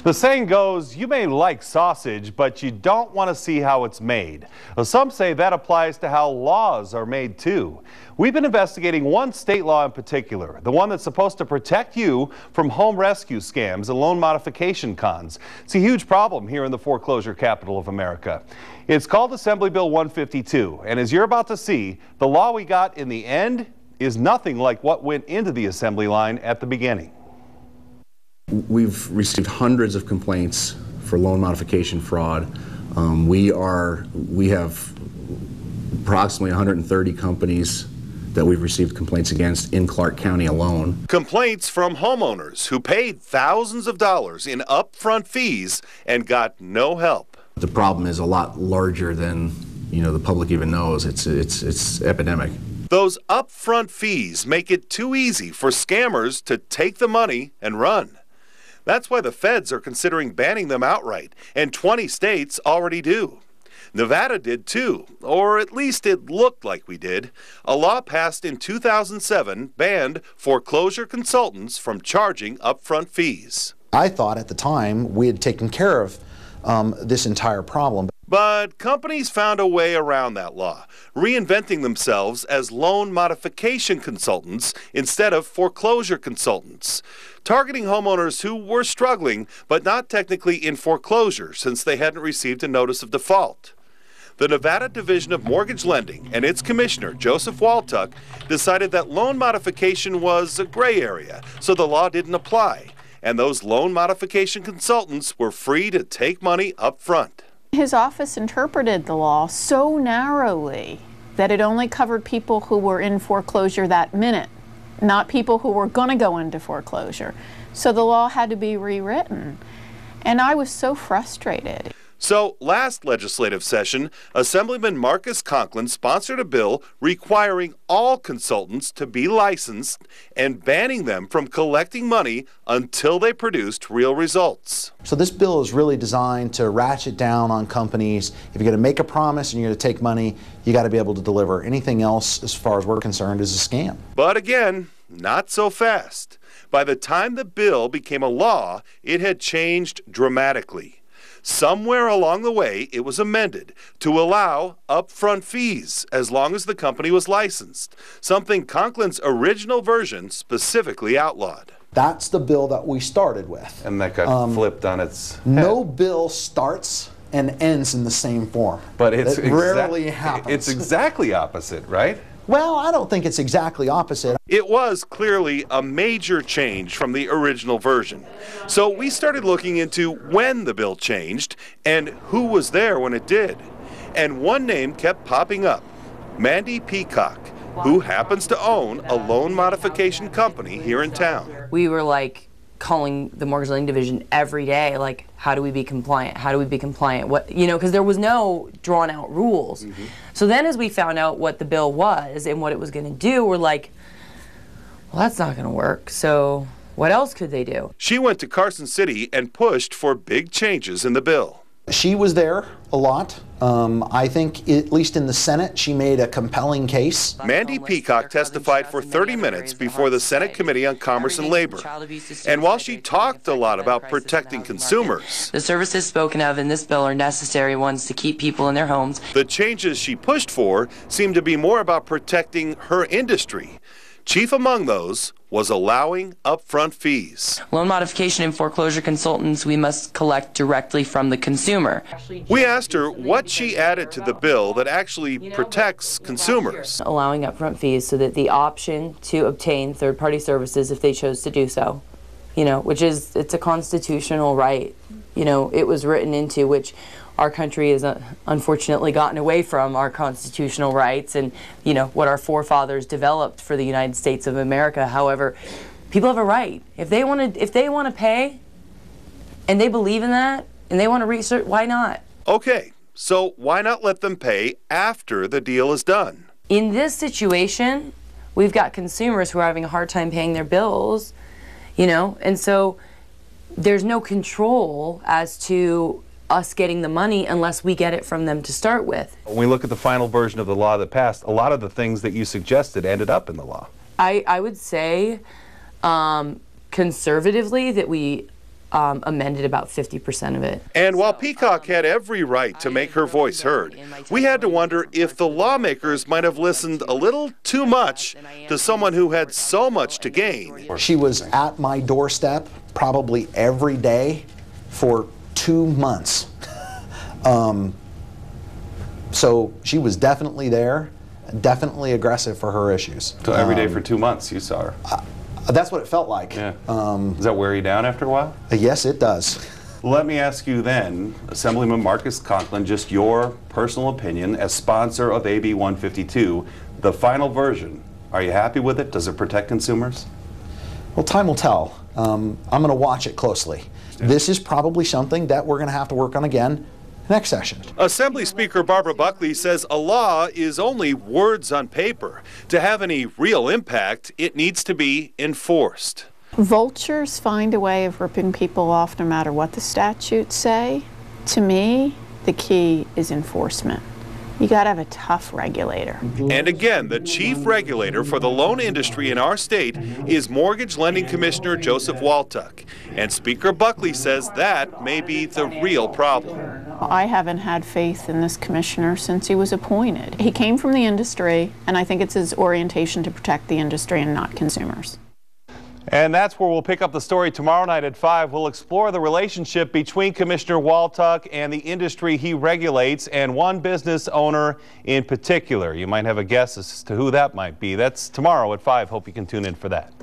The saying goes, you may like sausage, but you don't want to see how it's made. Well, some say that applies to how laws are made too. We've been investigating one state law in particular, the one that's supposed to protect you from home rescue scams and loan modification cons. It's a huge problem here in the foreclosure capital of America. It's called Assembly Bill 152, and as you're about to see, the law we got in the end is nothing like what went into the assembly line at the beginning. We've received hundreds of complaints for loan modification fraud. We have approximately 130 companies that we've received complaints against in Clark County alone. Complaints from homeowners who paid thousands of dollars in upfront fees and got no help. The problem is a lot larger than the public even knows. It's epidemic. Those upfront fees make it too easy for scammers to take the money and run. That's why the feds are considering banning them outright, and 20 states already do. Nevada did too, or at least it looked like we did. A law passed in 2007 banned foreclosure consultants from charging upfront fees. I thought at the time we had taken care of this entire problem. But companies found a way around that law, reinventing themselves as loan modification consultants instead of foreclosure consultants, targeting homeowners who were struggling but not technically in foreclosure since they hadn't received a notice of default. The Nevada Division of Mortgage Lending and its commissioner, Joseph Waltuck, decided that loan modification was a gray area, so the law didn't apply, and those loan modification consultants were free to take money up front. His office interpreted the law so narrowly that it only covered people who were in foreclosure that minute, not people who were going to go into foreclosure. So the law had to be rewritten, and I was so frustrated. So last legislative session, Assemblyman Marcus Conklin sponsored a bill requiring all consultants to be licensed and banning them from collecting money until they produced real results. So this bill is really designed to ratchet down on companies. If you're going to make a promise and you're going to take money, you got to be able to deliver. Anything else, as far as we're concerned, is a scam. But again, not so fast. By the time the bill became a law, it had changed dramatically. Somewhere along the way, it was amended to allow upfront fees as long as the company was licensed, something Conklin's original version specifically outlawed. That's the bill that we started with. And that got flipped on its head. No bill starts and ends in the same form. But it rarely happens. It's exactly opposite, right? Well, I don't think it's exactly opposite. It was clearly a major change from the original version. So we started looking into when the bill changed and who was there when it did. And one name kept popping up, Mandy Peacock, who happens to own a loan modification company here in town. We were like calling the mortgage lending division every day, like, how do we be compliant? How do we be compliant? What, because there was no drawn out rules. So then as we found out what the bill was and what it was going to do, we're like, well, that's not going to work. So what else could they do? She went to Carson City and pushed for big changes in the bill. She was there a lot. I think, at least in the Senate, she made a compelling case. Mandy Peacock testified for 30 minutes before the Senate Committee on Commerce and Labor. And while she talked a lot about protecting consumers, the services spoken of in this bill are necessary ones to keep people in their homes. The changes she pushed for seemed to be more about protecting her industry. Chief among those was allowing upfront fees. Loan modification and foreclosure consultants, we must collect directly from the consumer. We asked her what she added to the bill that actually protects consumers. Allowing upfront fees so that the option to obtain third-party services if they chose to do so, which is, it's a constitutional right, it was written into, which our country has unfortunately gotten away from our constitutional rights and what our forefathers developed for the United States of America. However, people have a right. If they want to pay and they believe in that and they want to research, why not? Okay, so why not let them pay after the deal is done? In this situation, we've got consumers who are having a hard time paying their bills, and so there's no control as to us getting the money unless we get it from them to start with. When we look at the final version of the law that passed, a lot of the things that you suggested ended up in the law. I would say conservatively that we amended about 50% of it. And while Peacock had every right to make her voice heard, we had to wonder if the lawmakers might have listened a little too much to someone who had so much to gain. She was at my doorstep probably every day for 2 months. So she was definitely there, definitely aggressive for her issues. So every day for 2 months you saw her? That's what it felt like. Yeah. Does that wear you down after a while? Yes, it does. Let me ask you then, Assemblyman Marcus Conklin, just your personal opinion as sponsor of AB 152, the final version. Are you happy with it? Does it protect consumers? Well, time will tell. I'm going to watch it closely. This is probably something that we're going to have to work on again next session. Assembly Speaker Barbara Buckley says a law is only words on paper. To have any real impact, it needs to be enforced. Vultures find a way of ripping people off no matter what the statutes say. To me, the key is enforcement. You got to have a tough regulator. And again, the chief regulator for the loan industry in our state is Mortgage Lending Commissioner Joseph Waltuck. And Speaker Buckley says that may be the real problem. I haven't had faith in this commissioner since he was appointed. He came from the industry, and I think it's his orientation to protect the industry and not consumers. And that's where we'll pick up the story tomorrow night at 5. We'll explore the relationship between Commissioner Waltuck and the industry he regulates, and one business owner in particular. You might have a guess as to who that might be. That's tomorrow at 5. Hope you can tune in for that.